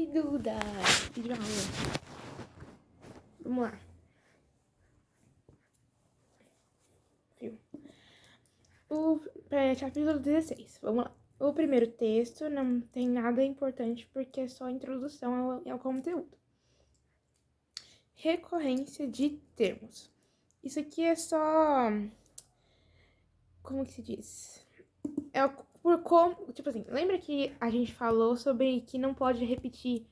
Oi, Duda! Vídeo aula. Vamos lá. Capítulo 16. Vamos lá. O primeiro texto não tem nada importante porque é só introdução ao conteúdo. Recorrência de termos. Isso aqui é só... Como que se diz? É por como... Tipo assim, lembra que a gente falou sobre que não pode repetir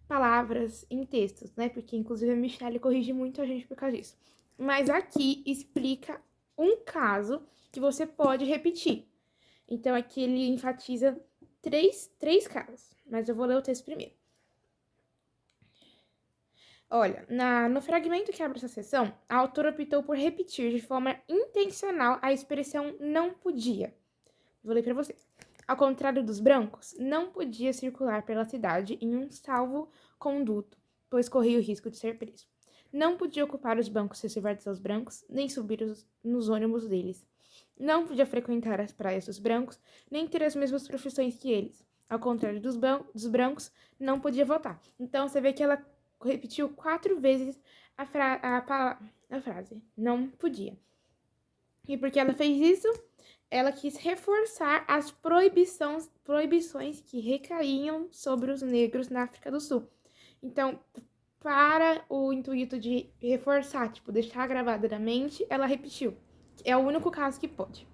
palavras em textos, né? Porque, inclusive, a Michelle corrige muito a gente por causa disso. Mas aqui explica um caso que você pode repetir. Então, aqui ele enfatiza três casos. Mas eu vou ler o texto primeiro. Olha, no fragmento que abre essa seção, a autora optou por repetir de forma intencional a expressão não podia. Vou ler para você. Ao contrário dos brancos, não podia circular pela cidade em um salvo-conduto, pois corria o risco de ser preso. Não podia ocupar os bancos reservados aos brancos, nem subir nos ônibus deles. Não podia frequentar as praias dos brancos, nem ter as mesmas profissões que eles. Ao contrário dos brancos, não podia votar. Então, você vê que ela repetiu 4 vezes a frase. Não podia. E porque ela fez isso, ela quis reforçar as proibições que recaíam sobre os negros na África do Sul. Então, para o intuito de reforçar, tipo, deixar gravado na mente, ela repetiu. É o único caso que pode.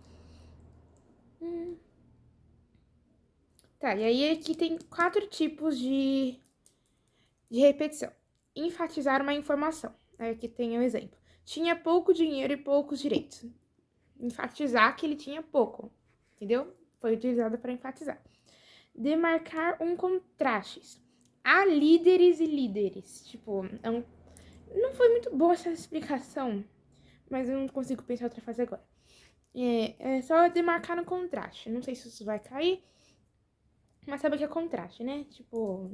Tá, e aí aqui tem 4 tipos de repetição. Enfatizar uma informação. Aí aqui tem um exemplo. Tinha pouco dinheiro e poucos direitos. Enfatizar que ele tinha pouco, entendeu? Foi utilizada para enfatizar. Demarcar um contraste. Há líderes e líderes. Tipo, não foi muito boa essa explicação, mas eu não consigo pensar outra frase agora. É só demarcar um contraste. Não sei se isso vai cair, mas sabe o que é contraste, né? Tipo,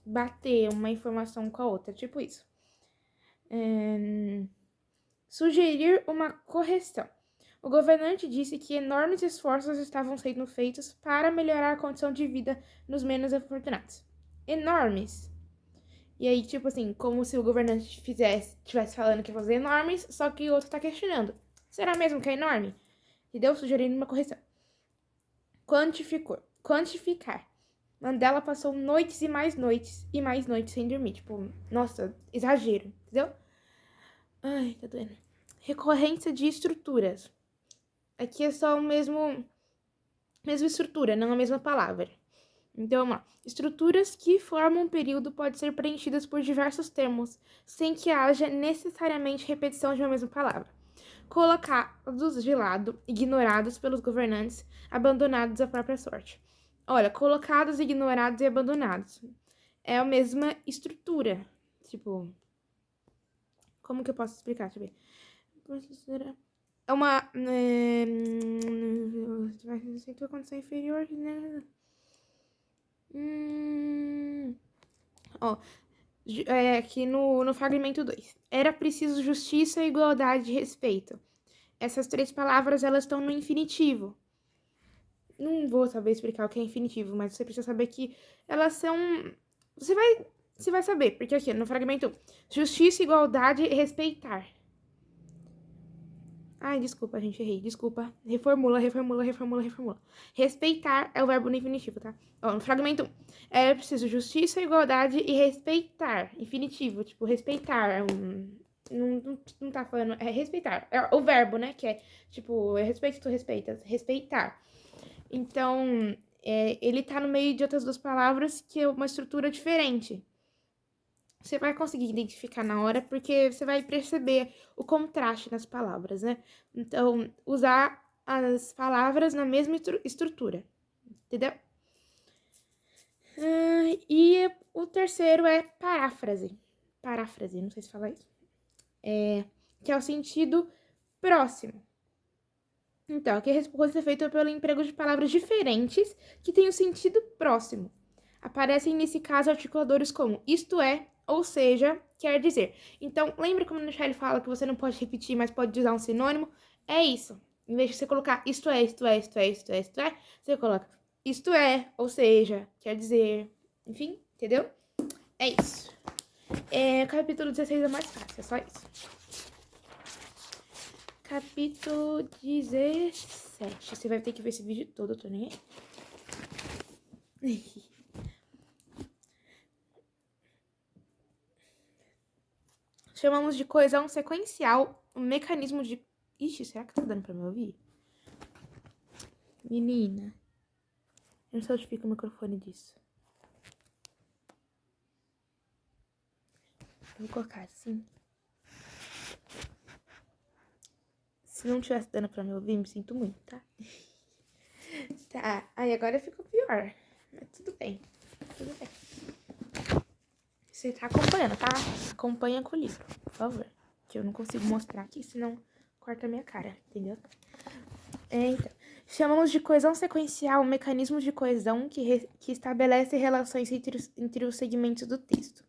bater uma informação com a outra, tipo isso. Sugerir uma correção. O governante disse que enormes esforços estavam sendo feitos para melhorar a condição de vida nos menos afortunados. Enormes. E aí, tipo assim, como se o governante estivesse falando que ia fazer enormes, só que o outro tá questionando. Será mesmo que é enorme? Entendeu? Sugerindo uma correção. Quantificar. Mandela passou noites e mais noites sem dormir. Tipo, nossa, exagero, entendeu? Ai, tá doendo. Recorrência de estruturas. Aqui é só mesma estrutura, não a mesma palavra. Então, vamos lá. Estruturas que formam um período podem ser preenchidas por diversos termos, sem que haja necessariamente repetição de uma mesma palavra. Colocados de lado, ignorados pelos governantes, abandonados à própria sorte. Olha, colocados, ignorados e abandonados. É a mesma estrutura. Tipo, como que eu posso explicar? Deixa eu ver. É uma... Vai ser tua condição inferior, né? Aqui no fragmento 2. Era preciso justiça, igualdade e respeito. Essas 3 palavras, elas estão no infinitivo. Não vou saber explicar o que é infinitivo, mas você precisa saber que elas são... Você vai saber, porque aqui no fragmento 1, justiça, igualdade e respeitar. Ai, desculpa, gente, errei. Desculpa. Reformula. Respeitar é o verbo no infinitivo, tá? Ó, no fragmento 1. É preciso justiça, igualdade e respeitar. Infinitivo, tipo, respeitar. Não tá falando... É respeitar. É o verbo, né? Que é, tipo, eu respeito, tu respeitas. Respeitar. Então, ele tá no meio de outras 2 palavras que é uma estrutura diferente. Você vai conseguir identificar na hora, porque você vai perceber o contraste nas palavras, né? Então, usar as palavras na mesma estrutura, entendeu? E o terceiro é paráfrase. Paráfrase, não sei se fala isso. Que é o sentido próximo. Então, aqui pode ser feito pelo emprego de palavras diferentes que têm o sentido próximo. Aparecem, nesse caso, articuladores como isto é, ou seja, quer dizer. Então, lembra como a Michelle fala que você não pode repetir, mas pode usar um sinônimo? É isso. Em vez de você colocar isto é, você coloca isto é, ou seja, quer dizer. Enfim, entendeu? É isso. Capítulo 16 é mais fácil, é só isso. Capítulo 17. Você vai ter que ver esse vídeo todo, eu tô nem aí. Chamamos de coesão sequencial um mecanismo de... Ixi, será que tá dando pra me ouvir? Menina. Eu não sei onde fica o microfone disso. Eu vou colocar assim. Se não tivesse dando pra me ouvir, me sinto muito, tá? Tá. Aí agora ficou pior. Mas tudo bem. Tudo bem. Você tá acompanhando, tá? Acompanha com o livro, por favor. Que eu não consigo mostrar aqui, senão corta a minha cara, entendeu? Então. Chamamos de coesão sequencial um mecanismo de coesão que estabelece relações entre os segmentos do texto.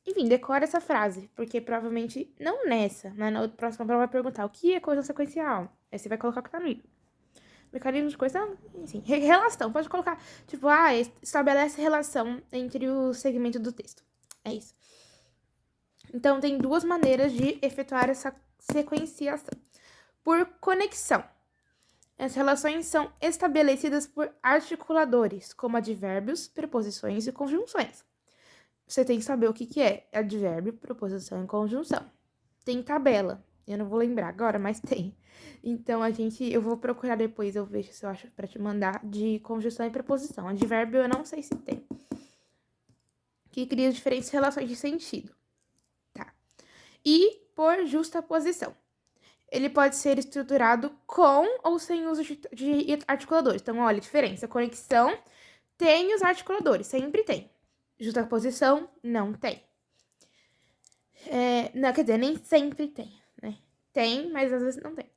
Enfim, decora essa frase, porque provavelmente, não nessa, mas na próxima prova vai perguntar o que é coesão sequencial. Aí você vai colocar o que tá no livro. Mecanismo de coesão, enfim, relação, pode colocar, tipo, estabelece relação entre os segmentos do texto. É isso. Então, tem duas maneiras de efetuar essa sequenciação. Por conexão. As relações são estabelecidas por articuladores, como advérbios, preposições e conjunções. Você tem que saber o que é advérbio, preposição e conjunção. Tem tabela, eu não vou lembrar agora, mas tem. Então, eu vou procurar depois, eu vejo se eu acho pra te mandar, de conjunção e preposição. Advérbio eu não sei se tem. Que cria diferentes relações de sentido. Tá. E por justaposição. Ele pode ser estruturado com ou sem uso de articuladores. Então, olha a diferença. Conexão tem os articuladores, sempre tem. Justaposição, não tem. Não, quer dizer, nem sempre tem, né? Tem, mas às vezes não tem.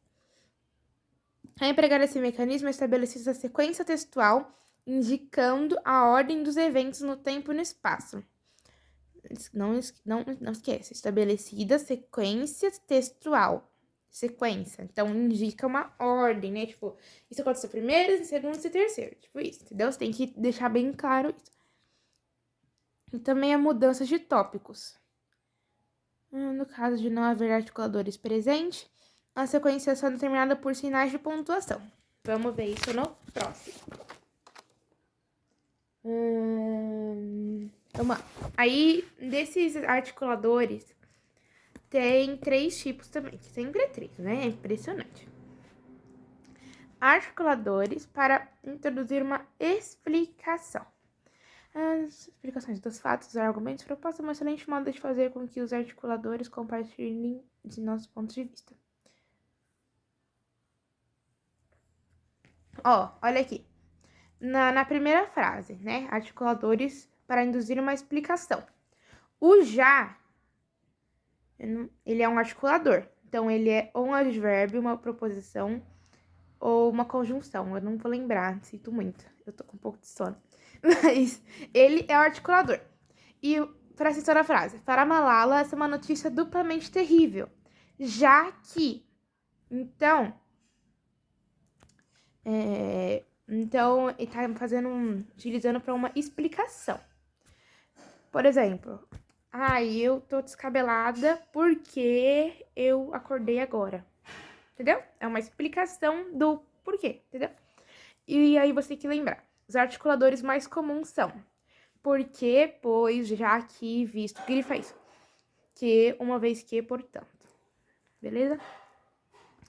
Ao empregar esse mecanismo, é estabelecida a sequência textual, indicando a ordem dos eventos no tempo e no espaço. Não esquece. Estabelecida sequência textual. Sequência. Então, indica uma ordem, né? Tipo, isso aconteceu primeiro, segundo e terceiro. Tipo isso, entendeu? Você tem que deixar bem claro isso. E também a mudança de tópicos. No caso de não haver articuladores presentes, a sequência é determinada por sinais de pontuação. Vamos ver isso no próximo. Vamos lá. Aí, desses articuladores, tem 3 tipos também, que sempre é 3, né? É impressionante. Articuladores para introduzir uma explicação. As explicações dos fatos, dos argumentos, propostas é um excelente modo de fazer com que os articuladores compartilhem de nossos pontos de vista. Olha aqui. Na primeira frase, né? Articuladores para induzir uma explicação. O já, ele é um articulador. Então, ele é ou um advérbio, uma proposição ou uma conjunção. Eu não vou lembrar, sinto muito. Eu tô com um pouco de sono. Mas ele é o articulador. E presta atenção na frase. Para Malala, essa é uma notícia duplamente terrível. Já que... Então, ele tá utilizando para uma explicação. Por exemplo, eu tô descabelada porque eu acordei agora. Entendeu? É uma explicação do porquê, entendeu? E aí você tem que lembrar. Os articuladores mais comuns são porque, pois, já que, visto, grifa isso. Que, uma vez que, portanto. Beleza?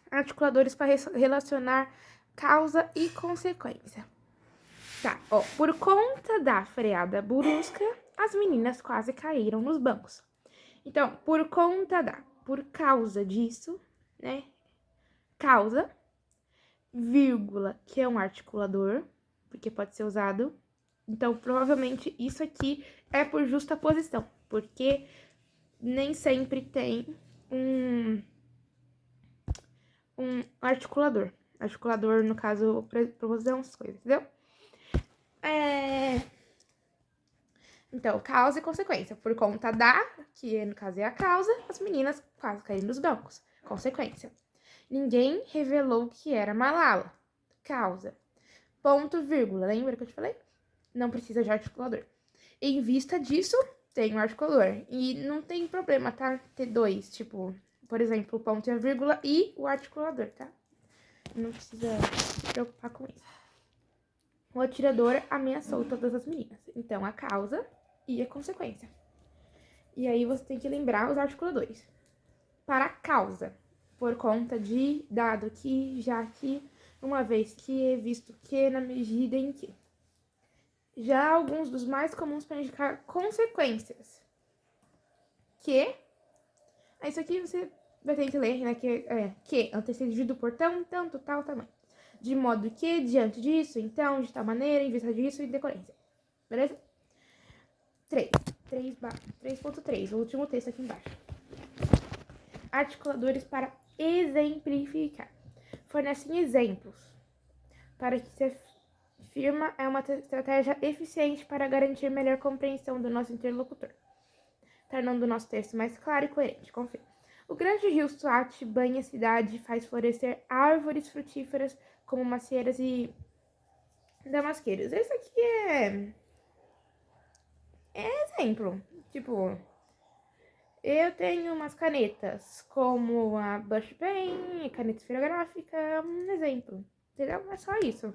Articuladores para relacionar causa e consequência. Tá, por conta da freada brusca, as meninas quase caíram nos bancos. Então, por causa disso, né? Causa, vírgula, que é um articulador, porque pode ser usado. Então, provavelmente, isso aqui é por justaposição, porque nem sempre tem um articulador. Articulador, no caso, proposição, essas coisas, entendeu? Então, causa e consequência. Por conta que no caso é a causa, as meninas quase caíram nos bancos. Consequência. Ninguém revelou que era Malala. Causa. Ponto, vírgula. Lembra que eu te falei? Não precisa de articulador. Em vista disso, tem o articulador. E não tem problema, tá? Ter dois, tipo, por exemplo, o ponto e a vírgula e o articulador, tá? Não precisa se preocupar com isso. O atirador ameaçou todas as meninas. Então, a causa e a consequência. E aí você tem que lembrar os articuladores. Para a causa, por conta de, dado que, já que, uma vez que, visto que, na medida em que. Já alguns dos mais comuns para indicar consequências. Que, isso aqui você vai ter que ler, né? Que antecedido por tanto, tal tamanho. De modo que, diante disso, então, de tal maneira, em vista disso, e decorrência. Beleza? 3.3, o último texto aqui embaixo. Articuladores para exemplificar. Fornecem exemplos para que se afirma é uma estratégia eficiente para garantir melhor compreensão do nosso interlocutor, tornando o nosso texto mais claro e coerente. Confia. O grande rio Swat banha a cidade e faz florescer árvores frutíferas como macieiras e damasqueiras. Esse aqui é exemplo. Tipo, eu tenho umas canetas, como a Blush Pen, caneta esferográfica, um exemplo. Entendeu? É só isso.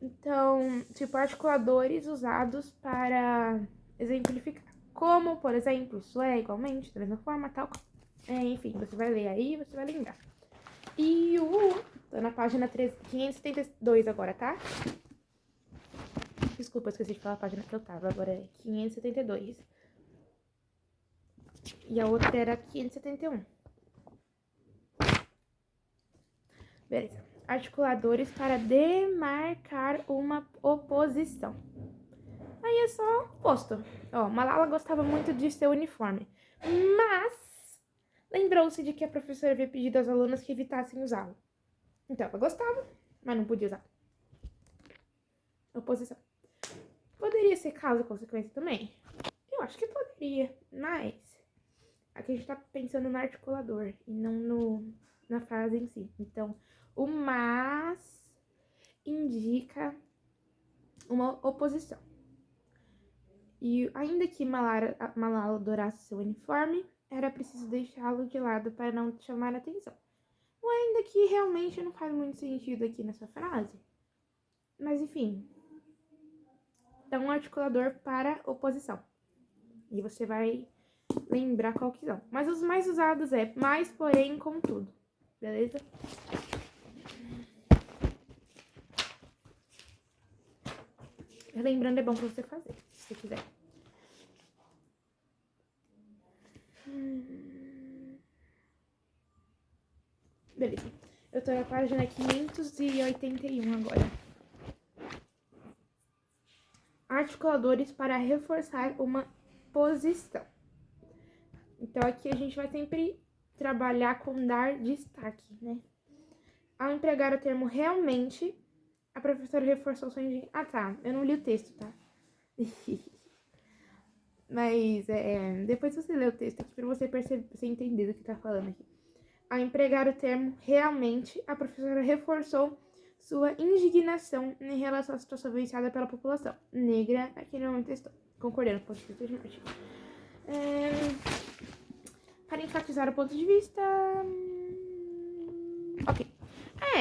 Então, tipo, articuladores usados para exemplificar. Como, por exemplo, isso é igualmente, da mesma forma, tal. Enfim, você vai ler aí, você vai lembrar. E tô na página 572 agora, tá? Desculpa, esqueci de falar a página que eu tava. Agora é 572. E a outra era 571. Beleza. Articuladores para demarcar uma oposição. Aí é só o oposto. Ó, Malala gostava muito de seu uniforme, mas lembrou-se de que a professora havia pedido às alunas que evitassem usá-lo. Então, ela gostava, mas não podia usar. Oposição. Poderia ser causa e consequência também? Eu acho que poderia, mas aqui a gente tá pensando no articulador e não na frase em si. Então, o mas indica uma oposição. E ainda que Malala adorasse seu uniforme, era preciso deixá-lo de lado para não chamar a atenção. Ou ainda que realmente não faz muito sentido aqui nessa frase. Mas enfim. Então, um articulador para oposição. E você vai lembrar qual que são. Mas os mais usados é mais, porém, contudo. Beleza? Lembrando, é bom pra você fazer, se você quiser. Beleza. Eu tô na página 581 agora. Articuladores para reforçar uma posição. Então, aqui a gente vai sempre trabalhar com dar destaque, né? Ao empregar o termo realmente, a professora reforçou sua engenharia. Ah, tá. Eu não li o texto, tá? Mas, depois você lê o texto aqui pra você perceber, você entender do que tá falando aqui. Ao empregar o termo realmente, a professora reforçou sua indignação em relação à situação vivenciada pela população negra naquele momento. Estou concordando com o ponto de vista de Martin. Para enfatizar o ponto de vista... Ok.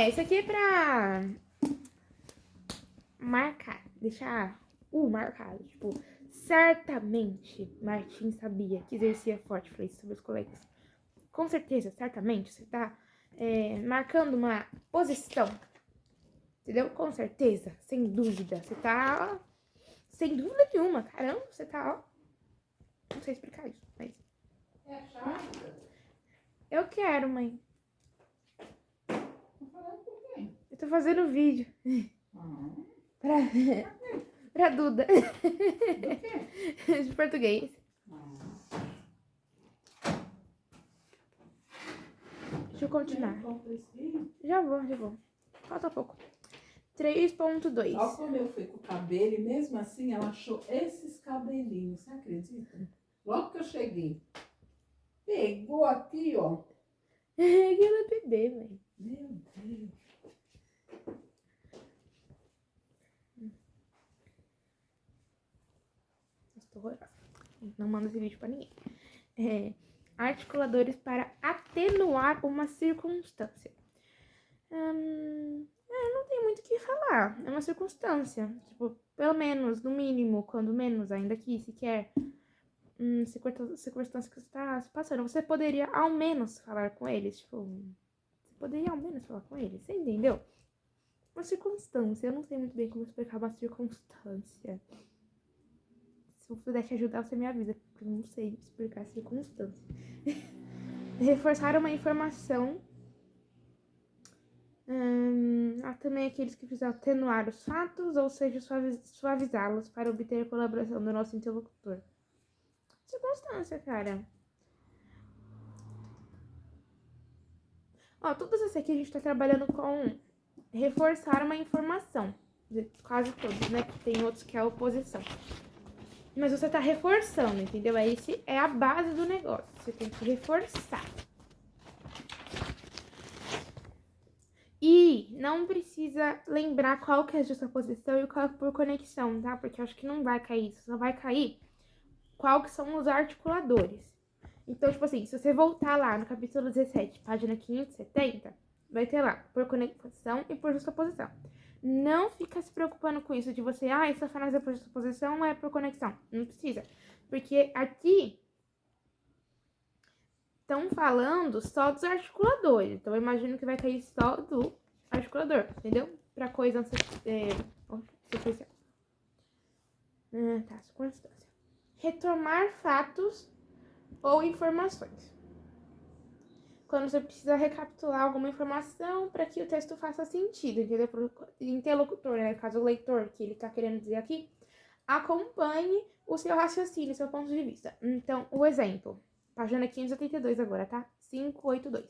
Isso aqui é pra marcar, deixar marcado. Tipo, certamente Martim sabia que exercia forte influência sobre os colegas. Com certeza, certamente, você tá marcando uma posição. Entendeu? Com certeza, sem dúvida. Você tá, sem dúvida nenhuma. Caramba, você tá, não sei explicar isso, mas... É chata? Eu quero, mãe. Tô falando com quem? Eu tô fazendo vídeo. Pra Duda. Do quê? De português. Deixa eu continuar. Já vou. Falta pouco. 3.2. Olha como eu fui com o cabelo e mesmo assim ela achou esses cabelinhos, você acredita? Logo que eu cheguei, pegou aqui, ó. Aquilo é bebê, mãe. Meu Deus. tô horrorosa. Não manda esse vídeo pra ninguém. Articuladores para atenuar uma circunstância. Não tem muito o que falar. É uma circunstância. Tipo, pelo menos, no mínimo, quando menos, ainda que sequer circunstância que você tá se passando. Você poderia ao menos falar com eles. Tipo, você poderia ao menos falar com eles. Você entendeu? Uma circunstância. Eu não sei muito bem como explicar uma circunstância. Se eu puder te ajudar, você me avisa. Porque eu não sei explicar circunstância. Reforçar uma informação. Há também aqueles que precisam atenuar os fatos, ou seja, suavizá-los para obter a colaboração do nosso interlocutor. Circunstância, cara. Ó, todas essas aqui a gente tá trabalhando com reforçar uma informação. Quase todos, né? Tem outros que é a oposição. Mas você tá reforçando, entendeu? Esse é a base do negócio. Você tem que reforçar. E não precisa lembrar qual que é a justaposição e qual é por conexão, tá? Porque eu acho que não vai cair isso. Só vai cair qual que são os articuladores. Então, tipo assim, se você voltar lá no capítulo 17, página 570, vai ter lá por conexão e por justaposição. Não fica se preocupando com isso de você, essa frase é por justaposição ou é por conexão. Não precisa. Porque aqui estão falando só dos articuladores. Então, eu imagino que vai cair só do articulador, entendeu? Pra coisa sequencial. Tá, circunstância. Retomar fatos ou informações. Quando você precisa recapitular alguma informação para que o texto faça sentido, entendeu? Pro interlocutor, né? No caso, o leitor, que ele tá querendo dizer aqui, acompanhe o seu raciocínio, seu ponto de vista. Então, o exemplo. Página 582 agora, tá? 582.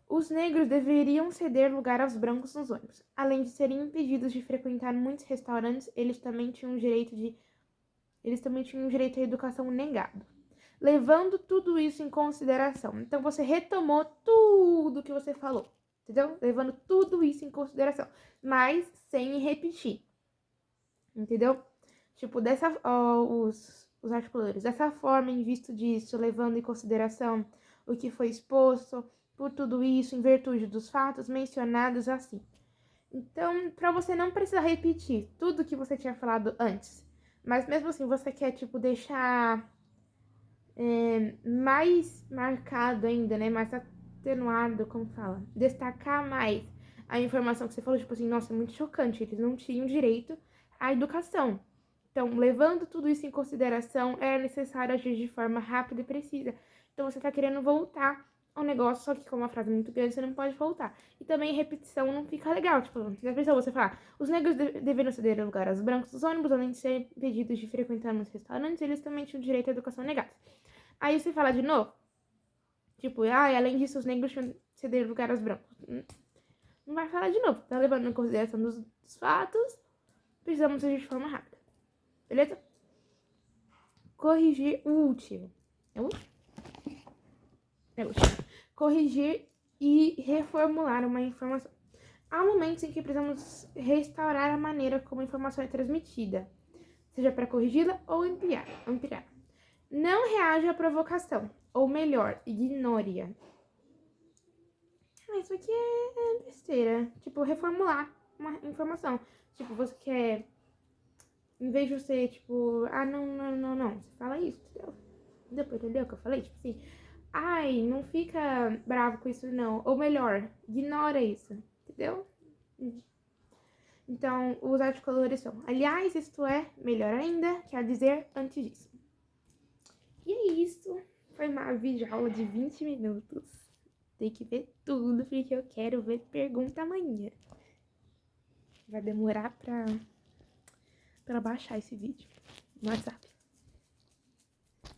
Os negros deveriam ceder lugar aos brancos nos ônibus. Além de serem impedidos de frequentar muitos restaurantes, eles também tinham um direito à educação negado. Levando tudo isso em consideração. Então, você retomou tudo que você falou, entendeu? Levando tudo isso em consideração, mas sem repetir, entendeu? Tipo, os articuladores. Dessa forma, em vista disso, levando em consideração o que foi exposto por tudo isso, em virtude dos fatos mencionados assim. Então, para você não precisar repetir tudo que você tinha falado antes, mas mesmo assim você quer, tipo, deixar mais marcado ainda, né? Mais atenuado, como fala? Destacar mais a informação que você falou, tipo assim, nossa, é muito chocante, eles não tinham direito à educação. Então, levando tudo isso em consideração, é necessário agir de forma rápida e precisa. Então, você tá querendo voltar ao negócio, só que como a frase é muito grande, você não pode voltar. E também repetição não fica legal, tipo, não fica pensando você falar, os negros deveriam ceder lugar aos brancos dos ônibus, além de serem impedidos de frequentar muitos restaurantes, eles também tinham direito à educação negada. Aí você fala de novo, tipo, além disso, os negros tinham ceder lugar aos brancos. Não vai falar de novo, tá levando em consideração dos fatos, precisamos agir de forma rápida. Beleza? Corrigir o último. É o último? É o último. Corrigir e reformular uma informação. Há momentos em que precisamos restaurar a maneira como a informação é transmitida, seja para corrigi-la ou ampliar. Não reaja à provocação, ou melhor, ignore-a. Isso aqui é besteira. Tipo, reformular uma informação. Tipo, você quer... Em vez de você, tipo, não. Você fala isso, entendeu? Depois, entendeu o que eu falei? Tipo assim, não fica bravo com isso, não. Ou melhor, ignora isso, entendeu? Então, os articuladores são, aliás, isto é, melhor ainda, quer dizer, antes disso. E é isso. Foi uma videoaula de 20 minutos. Tem que ver tudo, porque eu quero ver pergunta amanhã. Vai demorar pra baixar esse vídeo no WhatsApp.